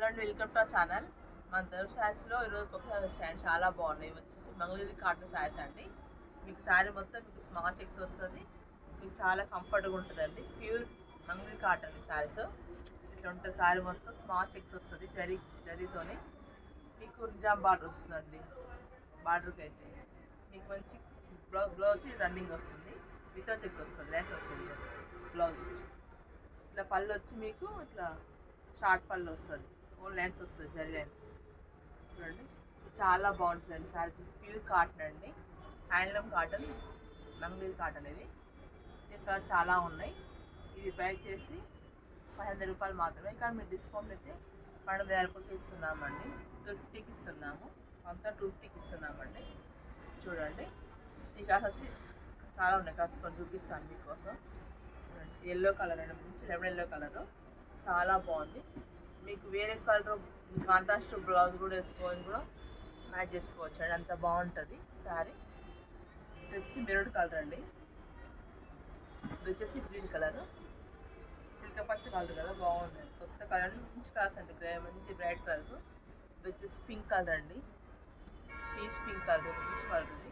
And welcome to our channel. మన తెలుగు శారీస్లో ఈరోజు కొత్త శారీ చాలా బాగున్నాయి. వచ్చేసి మంగళగిరి కాటన్ శారీస్ అండి. మీకు శారీ మొత్తం మీకు స్మాల్ చెక్స్ వస్తుంది. మీకు చాలా కంఫర్ట్గా ఉంటుందండి. ప్యూర్ మంగళగిరి కాటన్ శారీస్ ఇట్లా ఉంటుంది. శారీ మొత్తం స్మాల్ చెక్స్ వస్తుంది. జరీతోనే మీకు నిజాం బార్డర్ వస్తుందండి. బార్డర్కి అయితే మీకు మంచి బ్లౌజ్ రన్నింగ్ వస్తుంది. వితౌట్ చెక్స్ వస్తుంది. లెన్స్ వస్తుంది. బ్లౌజ్ వచ్చి ఇట్లా పళ్ళు వచ్చి మీకు ఇట్లా షార్ట్ పళ్ళు వస్తుంది. ఓన్ లైన్స్ వస్తుంది. జరీ లైన్స్ చూడండి. చాలా బాగుంటుందండి. శారీ వచ్చేసి ప్యూర్ కాటన్ అండి. Handloom cotton, Mangalagiri cotton. ఇది ఇక్కడ చాలా ఉన్నాయి. ఇది ప్రైస్ చేసి 500 రూపాయలు మాత్రమే. కానీ మీరు డిస్కౌంట్ అయితే 12,000 రూపాయలకి ఇస్తున్నామండి. 250కి ఇస్తున్నాము. అంతా 250కి ఇస్తున్నామండి. చూడండి. ఈ కాస్ట్ వచ్చి చాలా ఉన్నాయి. కాస్ట్ కొన్ని చూపిస్తాను మీకోసం. ఎల్లో కలర్ అండి. మంచి లెమన్ ఎల్లో కలరు చాలా బాగుంది. మీకు వేరే కలర్ కాంట్రాస్ట్ బ్లౌజ్ కూడా వేసుకొని కూడా మ్యాచ్ చేసుకోవచ్చు అండి. అంత బాగుంటుంది శారీ. వచ్చేసి మెరూన్ కలర్ అండి. ఇది వచ్చేసి గ్రీన్ కలర్, చిలక పచ్చ కలర్ కదా, బాగుంది. కొత్త కలర్ మంచి కలర్స్ అండి. మంచి బ్రైట్ కలర్స్. ఇది వచ్చేసి పింక్ కలర్ అండి. పీచ్ పింక్ కలర్, మంచి కలర్ ఇది.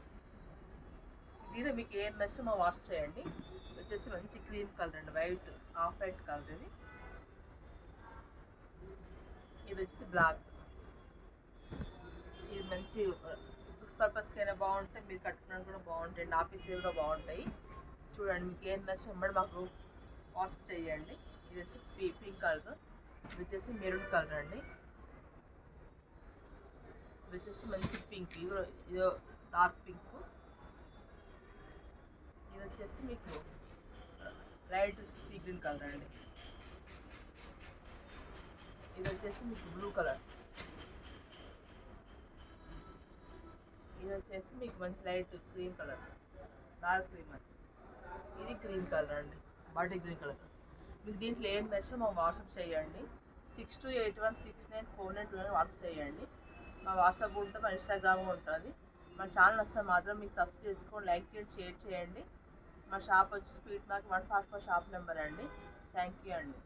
దీనిలో మీకు ఏం నచ్చో మా వాట్సాప్ చేయండి. వచ్చేసి మంచి క్రీమ్ కలర్ అండి. వైట్, ఆఫ్ వైట్ కలర్ ఇది. ఇది వచ్చేసి బ్లాక్. ఇది మంచి పర్పస్కి అయినా బాగుంటాయి. మీరు కట్టుకోవడానికి కూడా బాగుంటాయి. ఆఫీస్ కూడా బాగుంటాయి. చూడండి. మీకు ఏం నచ్చినప్పుడు మాకు వాట్సాప్ చేయండి. ఇది వచ్చి పింక్ కలర్. ఇది వచ్చేసి మెరూన్ కలర్ అండి. ఇది వచ్చేసి మంచి పింక్. ఇది డార్క్ పింక్. ఇది వచ్చేసి మీకు లైట్ సీ గ్రీన్ కలర్ అండి. ఇది వచ్చేసి మీకు బ్లూ కలర్. ఇది వచ్చేసి మీకు మంచి light cream colour, dark cream అది. ఇది గ్రీన్ కలర్ అండి, బాటిల్ గ్రీన్ కలర్. మీకు దీంట్లో ఏం నచ్చినా మా వాట్సాప్ చేయండి. 6281694929 వాట్సాప్ చేయండి. మా వాట్సాప్ ఉంటుంది, మా ఇన్స్టాగ్రామ్ ఉంటుంది. మా ఛానల్ వస్తే మాత్రం మీకు సబ్స్క్రైబ్ చేసుకోండి, లైక్ చేయండి, షేర్ చేయండి. మా షాప్ వచ్చి స్పీడ్ మార్క్ 144 షాప్ నెంబర్ అండి. థ్యాంక్ యూ అండి.